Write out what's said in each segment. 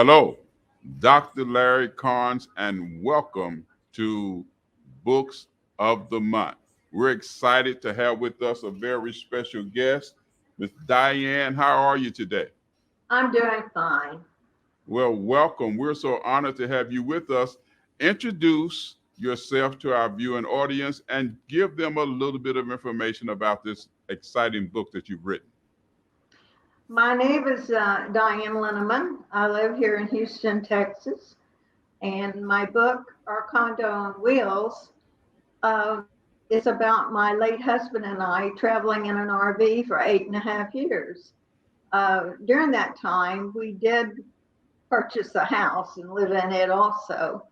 Hello, Dr. Larry Carnes, and welcome to Books of the Month. We're excited to have with us a very special guest, Miss Dianne. How are you today? I'm doing fine. Well, welcome. We're so honored to have you with us. Introduce yourself to our viewing audience and give them a little bit of information about this exciting book that you've written. My name is Dianne Lenamon. I live here in Houston, Texas. And my book, Our Condo on Wheels, uh, is about my late husband and I traveling in an RV for 8.5 years. During that time, we did purchase a house and live in it also.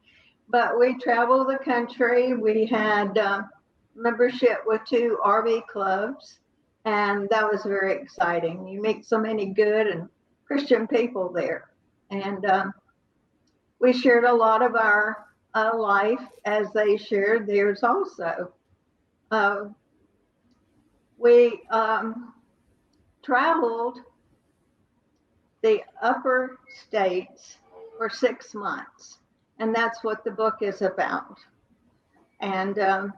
But we traveled the country. We had membership with two RV clubs, and that was very exciting. You meet so many good and Christian people there. And we shared a lot of our life as they shared theirs also. Uh, we traveled the upper states for 6 months, and that's what the book is about. And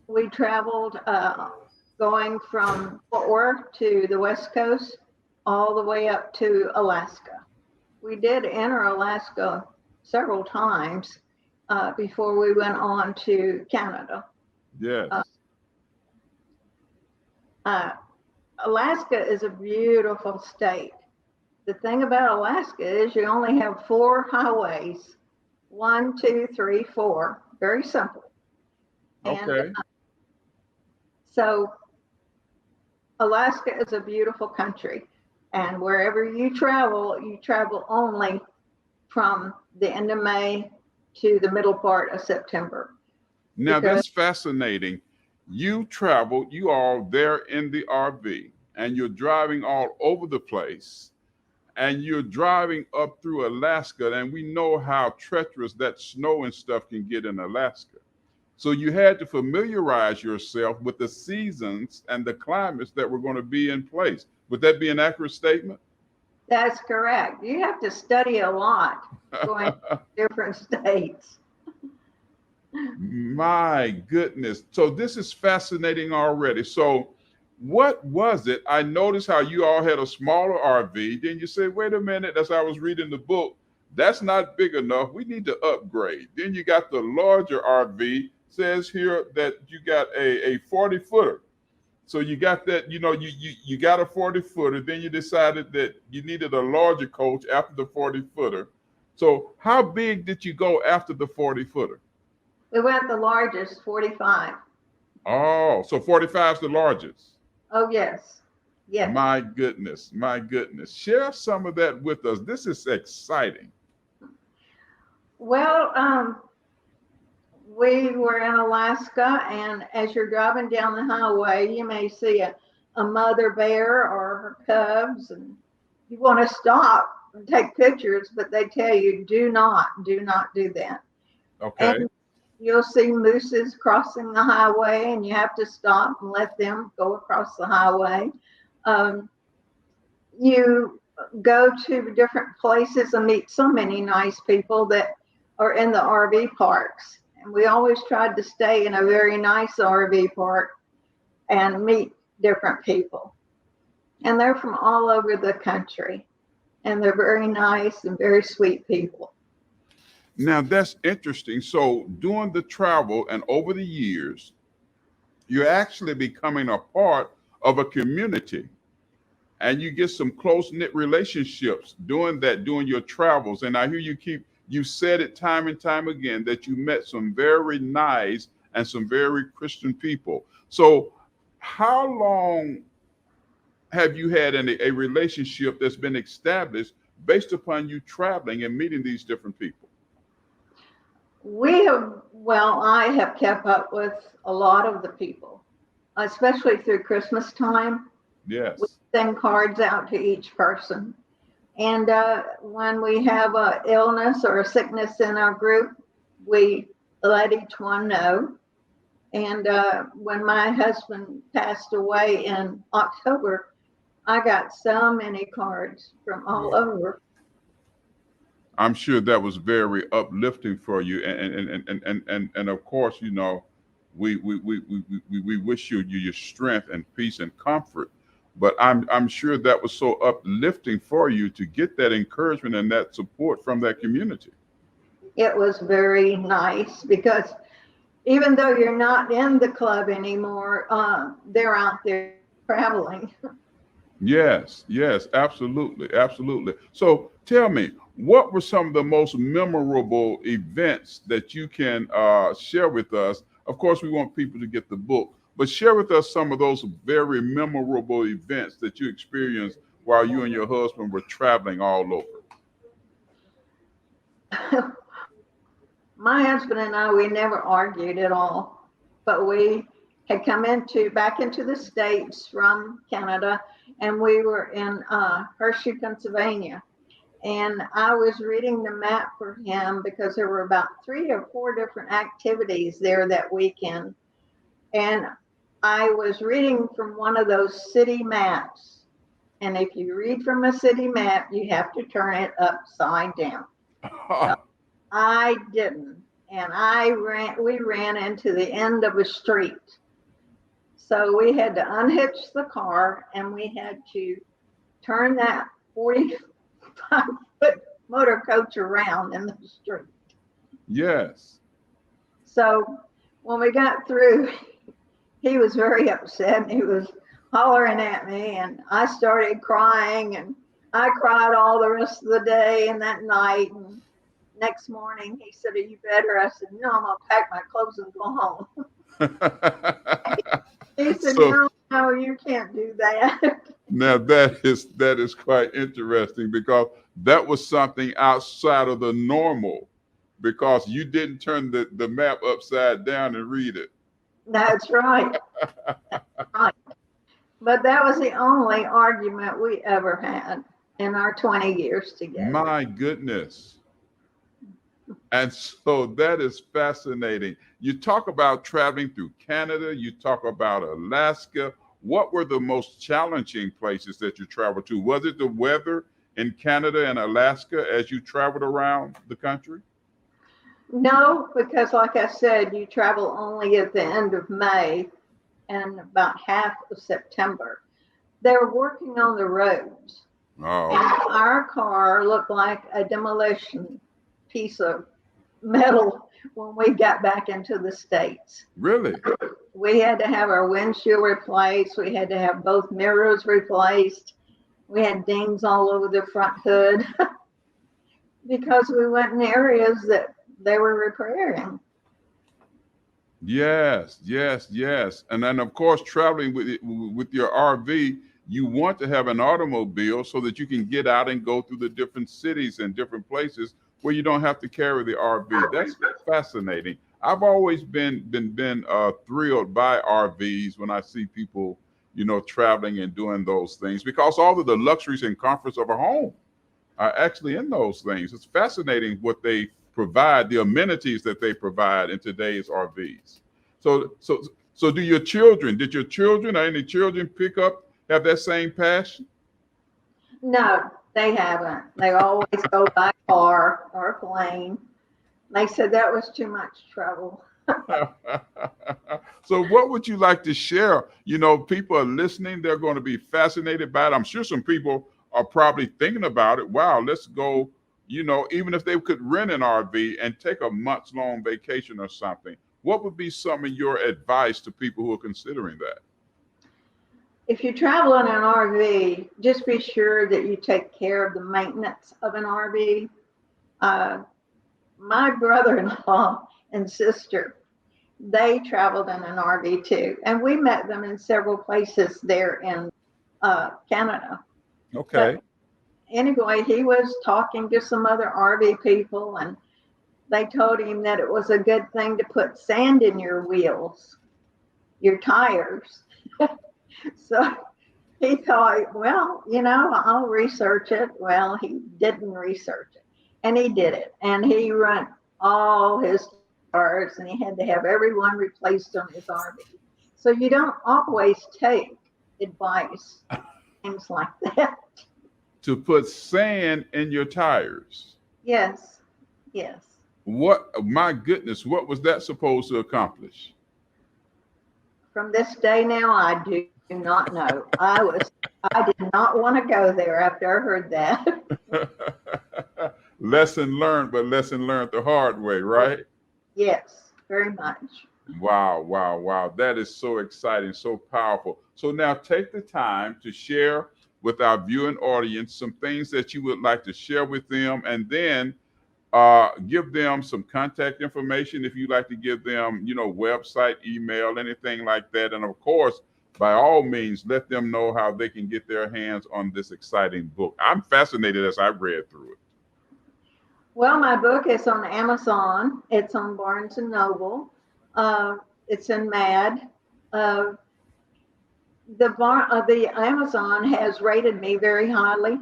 we traveled going from Fort Worth to the West Coast all the way up to Alaska. We did enter Alaska several times before we went on to Canada. Yes. Alaska is a beautiful state. The thing about Alaska is you only have four highways: one, two, three, four. Very simple. And Okay. so Alaska is a beautiful country. And wherever you travel only from the end of May to the middle part of September. Now Because that's fascinating. You traveled, you are there in the RV, and you're driving all over the place, and you're driving up through Alaska, and we know how treacherous that snow and stuff can get in Alaska. So you had to familiarize yourself with the seasons and the climates that were going to be in place. Would that be an accurate statement? that's correct. You have to study a lot going to different states. My goodness. So this is fascinating already. So what was it? I noticed how you all had a smaller RV. Then you say, wait a minute, as I was reading the book, that's not big enough. We need to upgrade. Then you got the larger RV. Says here that you got a 40 footer. So you got that, you got a 40 footer. Then you decided that you needed a larger coach after the 40 footer. So how big did you go after the 40 footer? We went the largest, 45. Oh, so 45 is the largest. Oh, yes. Yes. My goodness, my goodness. Share some of that with us. This is exciting. Well, we were in Alaska, and as you're driving down the highway, you may see a mother bear or her cubs, and you want to stop and take pictures, but they tell you do not do that. Okay. And you'll see mooses crossing the highway, and you have to stop and let them go across the highway. Um, you go to different places and meet so many nice people that are in the RV parks. And we always tried to stay in a very nice RV park and meet different people. And they're from all over the country. And they're very nice and very sweet people. Now that's interesting. So during the travel and over the years, you're actually becoming a part of a community, and you get some close knit relationships doing that during your travels. And I hear you said it time and time again that you met some very nice and some very Christian people. So how long have you had a relationship that's been established based upon you traveling and meeting these different people? I have kept up with a lot of the people, especially through Christmas time. We Yes. send cards out to each person. And when we have an illness or a sickness in our group, we let each one know. And when my husband passed away in October, I got so many cards from all over. I'm sure that was very uplifting for you, and of course, you know, we wish you your strength and peace and comfort. But I'm sure that was so uplifting for you to get that encouragement and that support from that community. It was very nice because even though you're not in the club anymore, they're out there traveling. Yes, yes, absolutely, absolutely. So tell me, what were some of the most memorable events that you can share with us? Of course, we want people to get the book, but share with us some of those very memorable events that you experienced while you and your husband were traveling all over. My husband and I, we never argued at all, but we had come back into the States from Canada, and we were in Hershey, Pennsylvania. And I was reading the map for him because there were about 3 or 4 different activities there that weekend. And I was reading from one of those city maps. And if you read from a city map, you have to turn it upside down. I didn't. And we ran into the end of a street. So we had to unhitch the car and we had to turn that 45-foot motor coach around in the street. Yes. So when we got through, he was very upset and he was hollering at me and I started crying and I cried all the rest of the day and that night. And next morning he said, "Are you better?" I said, "No, I'm gonna pack my clothes and go home." He said, So no, you can't do that. now that is quite interesting because that was something outside of the normal because you didn't turn the map upside down and read it. That's right. Right. But that was the only argument we ever had in our 20 years together. My goodness. And so that is fascinating. You talk about traveling through Canada, you talk about Alaska. What were the most challenging places that you traveled to? Was it the weather in Canada and Alaska as you traveled around the country? No, because like I said, you travel only at the end of May and about half of September. They're working on the roads. Oh, And our car looked like a demolition piece of metal when we got back into the States. really? We had to have our windshield replaced. We had to have both mirrors replaced. We had dings all over the front hood because we went in areas that they were repairing. Yes, yes, yes. And then, of course, traveling with your RV, you want to have an automobile so that you can get out and go through the different cities and different places where you don't have to carry the RV. That's fascinating. I've always been thrilled by RVs when I see people, you know, traveling and doing those things because all of the luxuries and comforts of a home are actually in those things. It's fascinating what they provide, the amenities that they provide in today's RVs. So did your children or any children have that same passion? No, they haven't. They always go by car or plane. They said that was too much trouble. So what would you like to share? You know, people are listening, they're going to be fascinated by it. I'm sure some people are probably thinking about it. Wow, let's go, you know, even if they could rent an RV and take a months-long vacation or something. What would be some of your advice to people who are considering that? If you travel in an RV, just be sure that you take care of the maintenance of an RV. My brother-in-law and sister, they traveled in an RV too, and we met them in several places there in Canada. Okay. But anyway, he was talking to some other RV people, and they told him that it was a good thing to put sand in your wheels, your tires. So he thought, well, you know, I'll research it. Well, he didn't research it, and he did it, and he run all his cars, and he had to have everyone replaced on his RV. So you don't always take advice, things like that. To put sand in your tires. Yes, yes. What, my goodness, what was that supposed to accomplish? From this day now, I do not know. I did not want to go there after I heard that. Lesson learned, but lesson learned the hard way, right? Yes, very much. Wow, wow, wow. That is so exciting, so powerful. So now take the time to share with our viewing audience some things that you would like to share with them, and then give them some contact information if you'd like to give them, website, email, anything like that. And of course, by all means, let them know how they can get their hands on this exciting book. I'm fascinated as I read through it. Well, my book is on Amazon. It's on Barnes and Noble. It's in MAD. Uh, the Amazon has rated me very highly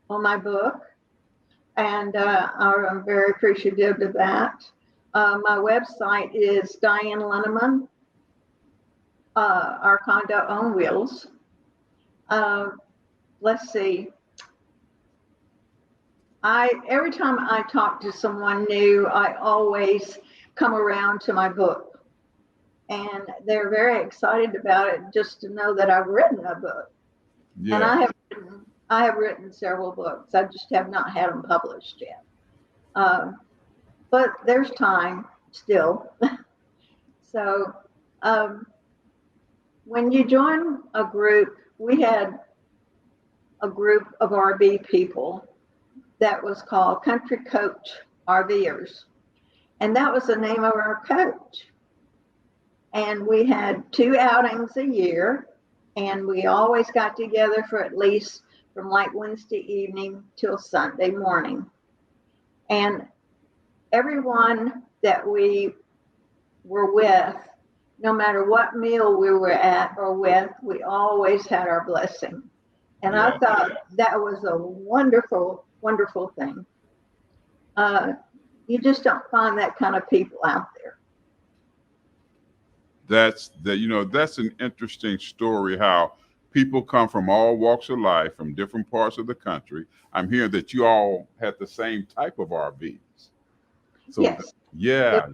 on my book, and I'm very appreciative of that. My website is Dianne Lenamon, our condo on wheels. Let's see. Every time I talk to someone new, I always come around to my book, and they're very excited about it just to know that I've written a book. Yeah. And I have written several books. I just have not had them published yet. But there's time still. So when you join a group, we had a group of RV people that was called Country Coach RVers. And that was the name of our coach. And we had 2 outings a year, and we always got together for at least from like Wednesday evening till Sunday morning. And everyone that we were with, no matter what meal we were at or with, we always had our blessing. And Yeah. I thought that was a wonderful, wonderful thing. You just don't find that kind of people out there. That's an interesting story, how people come from all walks of life, from different parts of the country. I'm hearing that you all had the same type of RVs. So Yes. yeah.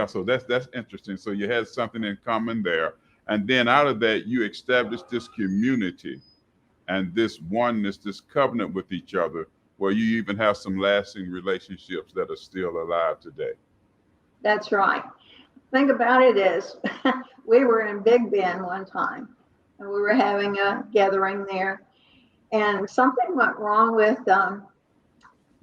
So that's interesting. So you had something in common there. And then out of that, you established this community and this oneness, this covenant with each other, where you even have some lasting relationships that are still alive today. That's right. Thing about it is, we were in Big Bend one time, and we were having a gathering there, and something went wrong with the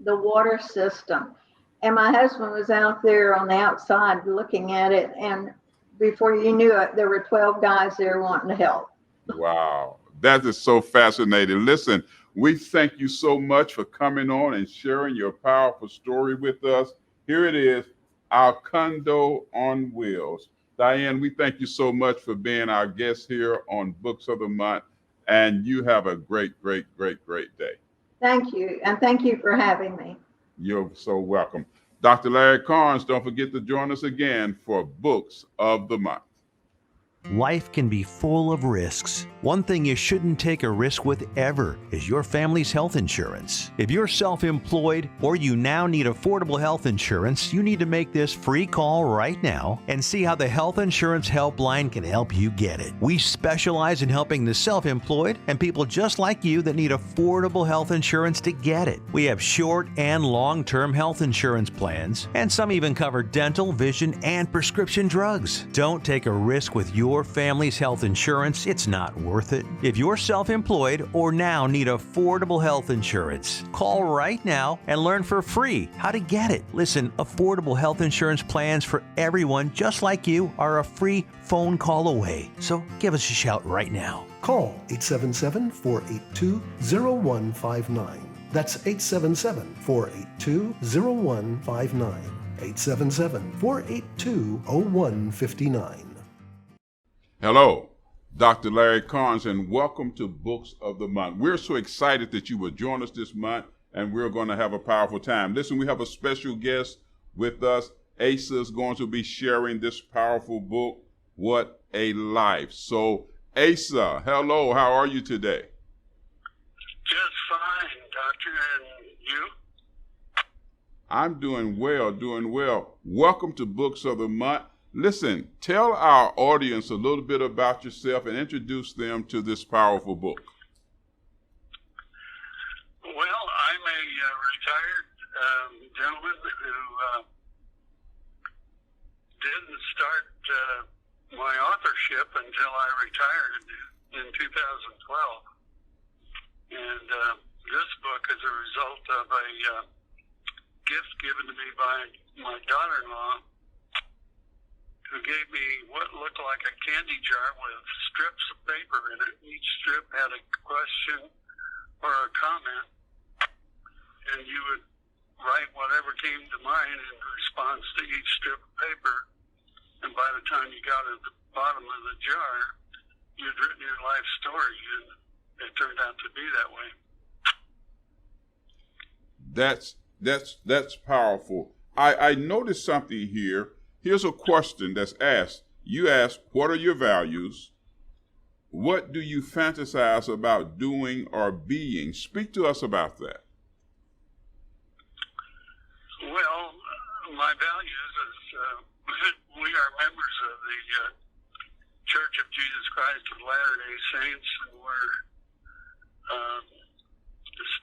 water system. And my husband was out there on the outside looking at it, and before you knew it, there were 12 guys there wanting to help. Wow, that is so fascinating. Listen, we thank you so much for coming on and sharing your powerful story with us. Here it is, our condo on wheels. Dianne, we thank you so much for being our guest here on Books of the Month, and you have a great, great, great, great day. Thank you, and thank you for having me. You're so welcome. Dr. Larry Carnes, don't forget to join us again for Books of the Month. Life can be full of risks. One thing you shouldn't take a risk with ever is your family's health insurance. If you're self-employed or you now need affordable health insurance, you need to make this free call right now and see how the Health Insurance Helpline can help you get it. We specialize in helping the self-employed and people just like you that need affordable health insurance to get it. We have short and long-term health insurance plans, and some even cover dental, vision, and prescription drugs. Don't take a risk with your family's health insurance. It's not worth it. If you're self-employed or now need affordable health insurance, call right now and learn for free how to get it. Listen, affordable health insurance plans for everyone just like you are a free phone call away. So give us a shout right now. Call 877-482-0159. That's 877-482-0159. 877-482-0159. Hello, Dr. Larry Carnes, and welcome to Books of the Month. We're so excited that you will join us this month, and we're going to have a powerful time. Listen, we have a special guest with us. Asa is going to be sharing this powerful book, What a Life. So, Asa, hello, how are you today? Just fine, Doctor, and you? I'm doing well, doing well. Welcome to Books of the Month. Listen, tell our audience a little bit about yourself and introduce them to this powerful book. Well, I'm a retired gentleman who didn't start my authorship until I retired in 2012. And this book is a result of a gift given to me by my daughter-in-law, who gave me what looked like a candy jar with strips of paper in it. Each strip had a question or a comment, and you would write whatever came to mind in response to each strip of paper. And by the time you got to the bottom of the jar, you'd written your life story, and it turned out to be that way. That's powerful. I noticed something here. Here's a question that's asked. You ask, what are your values? What do you fantasize about doing or being? Speak to us about that. Well, my values is we are members of the Church of Jesus Christ of Latter-day Saints, and we're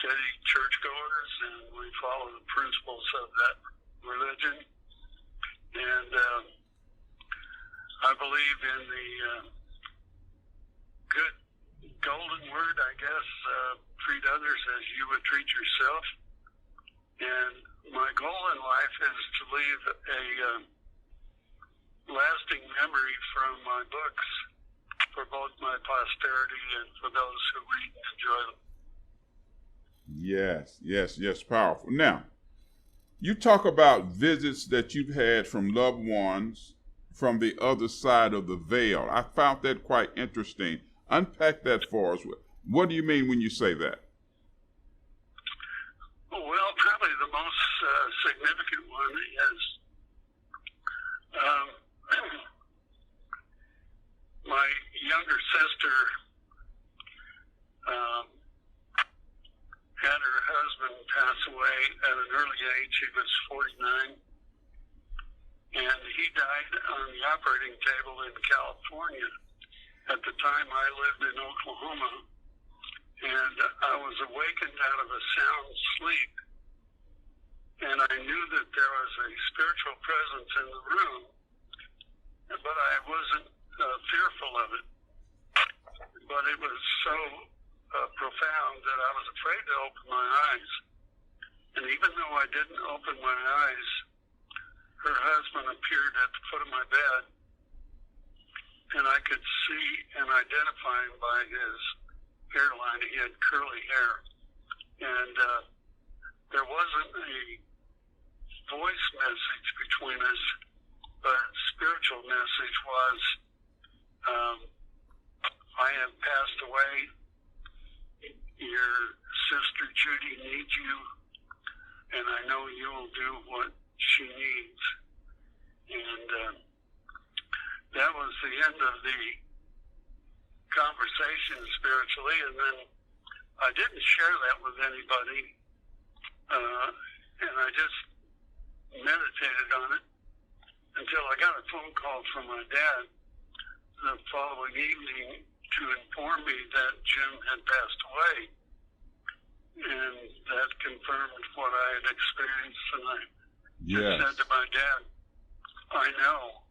steady churchgoers, and we follow the principles of that religion. And I believe in the good golden word, I guess, treat others as you would treat yourself. And my goal in life is to leave a lasting memory from my books for both my posterity and for those who read and enjoy them. Yes, powerful. Now, you talk about visits that you've had from loved ones from the other side of the veil. I found that quite interesting. Unpack that for us. What do you mean when you say that? Well, probably the most significant one is my younger sister had her husband pass away at an early age. He was 49. And he died on the operating table in California. At the time, I lived in Oklahoma. And I was awakened out of a sound sleep. And I knew that there was a spiritual presence in the room, but I wasn't fearful of it. But it was so profound that I was afraid to open my eyes. And even though I didn't open my eyes, her husband appeared at the foot of my bed, and I could see and identify him by his hairline. He had curly hair. And there wasn't a voice message between us, but spiritual message was, I have passed away. Your sister Judy needs you, and I know you will do what she needs. And that was the end of the conversation spiritually, and then I didn't share that with anybody, and I just meditated on it until I got a phone call from my dad the following evening to inform me that Jim had passed away, and that confirmed what I had experienced. And I just said to my dad, I know,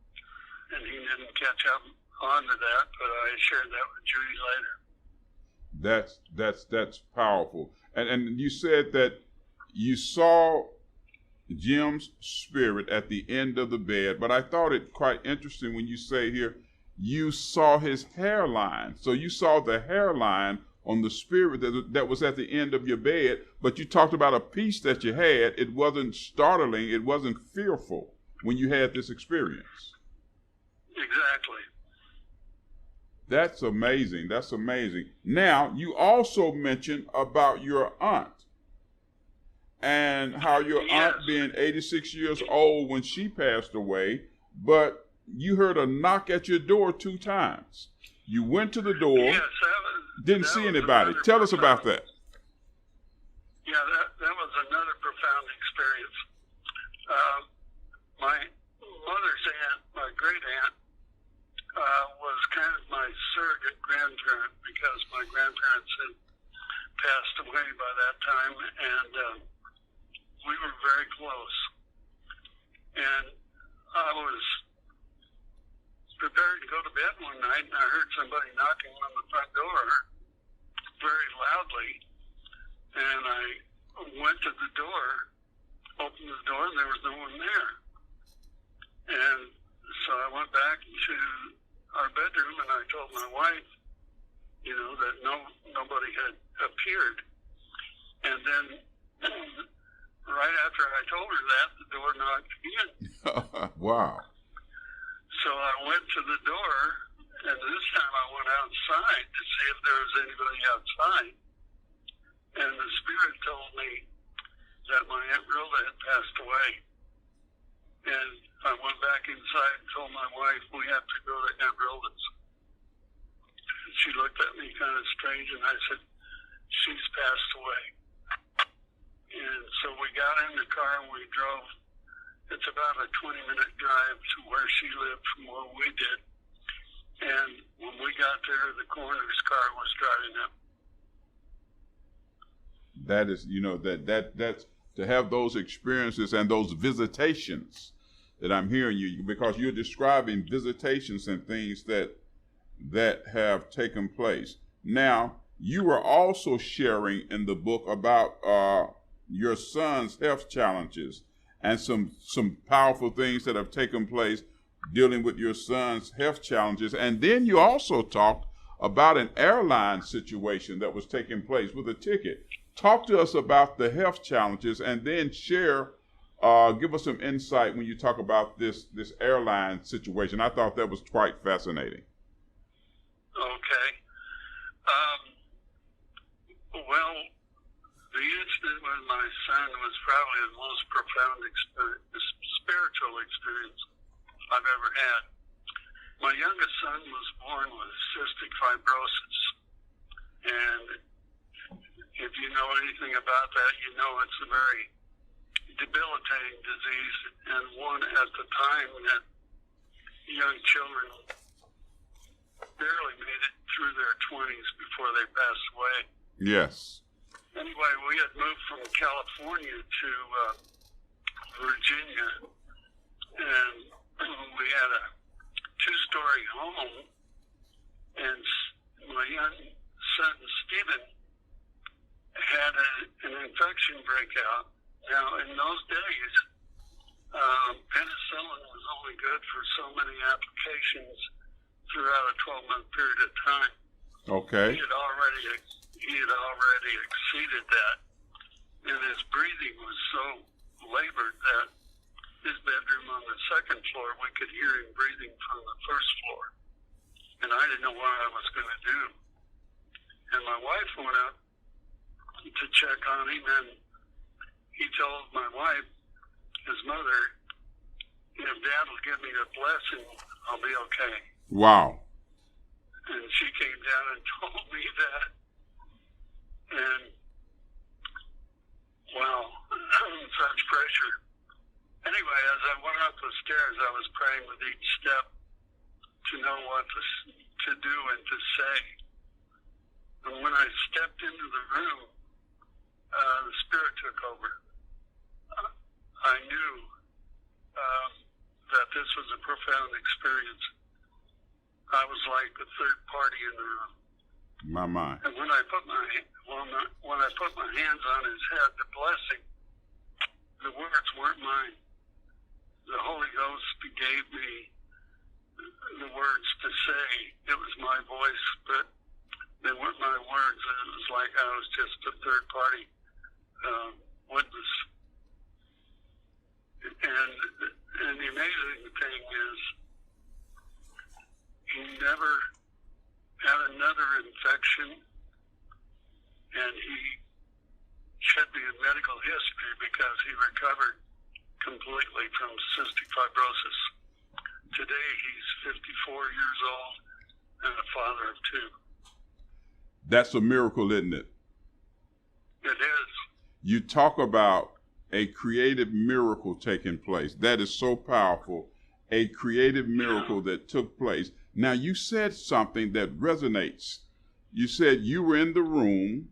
and he didn't catch up onto that, but I shared that with Judy later. That's powerful. And you said that you saw Jim's spirit at the end of the bed, but I thought it quite interesting when you say here, you saw his hairline. So you saw the hairline on the spirit that was at the end of your bed, but you talked about a peace that you had. It wasn't startling. It wasn't fearful when you had this experience. Exactly. That's amazing. That's amazing. Now, you also mentioned about your aunt and how your aunt being 86 years old when she passed away, but you heard a knock at your door 2 times. You went to the door, didn't see anybody. Tell us about that. Yeah, that was another profound experience. My mother's aunt, my great aunt, was kind of my surrogate grandparent because my grandparents had passed away by that time, and we were very close. And I was prepared to go to bed one night, and I heard somebody knocking on the front door very loudly, and I went to the door, opened the door, and there was no one there. And so I went back to our bedroom, and I told my wife, that nobody had appeared. And then right after I told her that, the door knocked again. Wow. So I went to the door, and this time I went outside to see if there was anybody outside. And the spirit told me that my Aunt Rhoda had passed away. And I went back inside and told my wife, we have to go to Aunt Rhoda's. And she looked at me kind of strange, and I said, she's passed away. And so we got in the car and we drove. It's about a 20-minute drive to where she lived from where we did. And when we got there, the coroner's car was driving up. That is, that's to have those experiences and those visitations that I'm hearing you, because you're describing visitations and things that have taken place. Now, you were also sharing in the book about your son's health challenges and some powerful things that have taken place dealing with your son's health challenges. And then you also talked about an airline situation that was taking place with a ticket. Talk to us about the health challenges, and then give us some insight when you talk about this airline situation. I thought that was quite fascinating. Okay. Well, the incident with my son was probably the most profound spiritual experience I've ever had. My youngest son was born with cystic fibrosis, and if you know anything about that, you know it's a very debilitating disease, and one at the time that young children barely made it through their 20s before they passed away. Yes. Anyway, we had moved from California to Virginia, and we had a 2-story home, and my young son, Stephen, had an infection breakout. Now, in those days, penicillin was only good for so many applications throughout a 12-month period of time. Okay. He had already exceeded that, and his breathing was so labored that his bedroom on the second floor, we could hear him breathing from the first floor. And I didn't know what I was going to do. And my wife went up to check on him, and he told my wife, his mother, if Dad will give me a blessing, I'll be okay. Wow. And she came down and told me that. And, wow, such pressure. Anyway, as I went up the stairs, I was praying with each step to know what to do and to say. And when I stepped into the room, the Spirit took over. I knew that this was a profound experience. I was like the third party in the room. My mind. And when I put my hands on his head, the blessing, the words weren't mine. The Holy Ghost gave me the words to say. It was my voice, but they weren't my words. And it was like I was just a third party witness. And the amazing thing is, he never had another infection, and he should be in medical history because he recovered completely from cystic fibrosis. Today he's 54 years old and a father of 2. That's a miracle, isn't it? It is. You talk about a creative miracle taking place. That is so powerful. A creative miracle that took place. Now, you said something that resonates. You said you were in the room,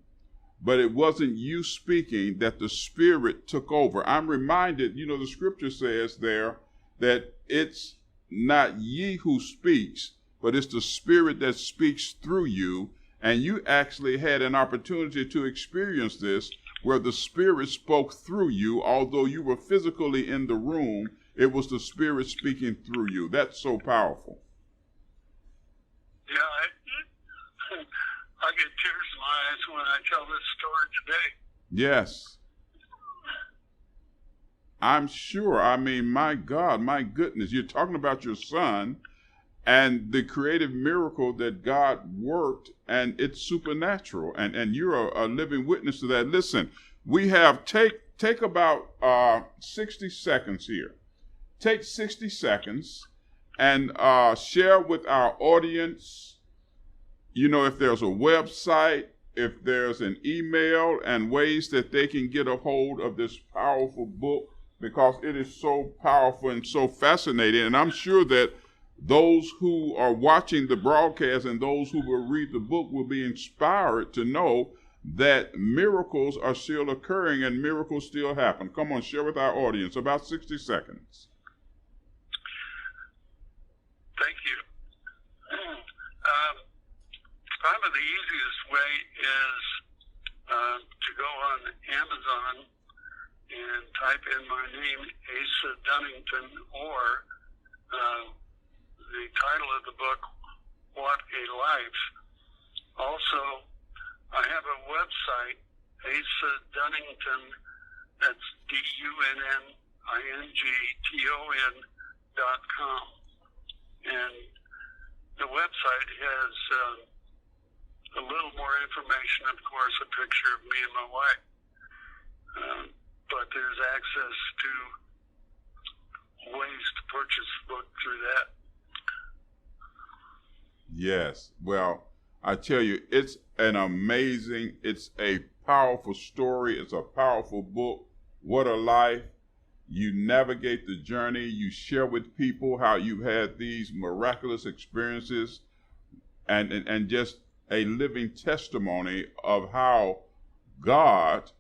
but it wasn't you speaking, that the Spirit took over. I'm reminded, the scripture says there that it's not ye who speaks, but it's the Spirit that speaks through you. And you actually had an opportunity to experience this, where the Spirit spoke through you. Although you were physically in the room, it was the Spirit speaking through you. That's so powerful. Yeah, I get tears in my eyes when I tell this story today. Yes. I'm sure. I mean, my God, my goodness, you're talking about your son and the creative miracle that God worked, and it's supernatural. And you're a living witness to that. Listen, we have, take about 60 seconds here. Take 60 seconds and share with our audience, if there's a website, if there's an email, and ways that they can get a hold of this powerful book, because it is so powerful and so fascinating. And I'm sure that those who are watching the broadcast and those who will read the book will be inspired to know that miracles are still occurring and miracles still happen. Come on, share with our audience. About 60 seconds. Thank you. Probably the easiest way is to go on Amazon and type in my name, Asa Dunnington, or the title of the book, What a Life. Also, I have a website, Asa Dunnington, that's DUNNINGTON.com. And the website has a little more information, of course, a picture of me and my wife. But there's access to ways to purchase the book through that. Yes. Well, I tell you, it's it's a powerful story. It's a powerful book. What a life. You navigate the journey. You share with people how you've had these miraculous experiences, and just a living testimony of how God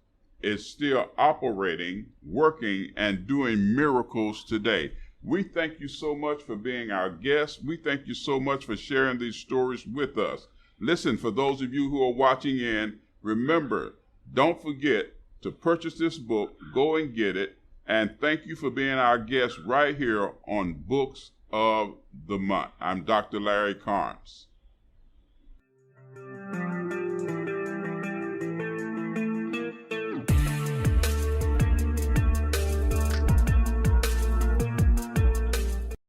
is still operating, working, and doing miracles today. We thank you so much for being our guest. We thank you so much for sharing these stories with us. Listen, for those of you who are watching in, remember, don't forget to purchase this book. Go and get it. And thank you for being our guest right here on Books of the Month. I'm Dr. Larry Carnes.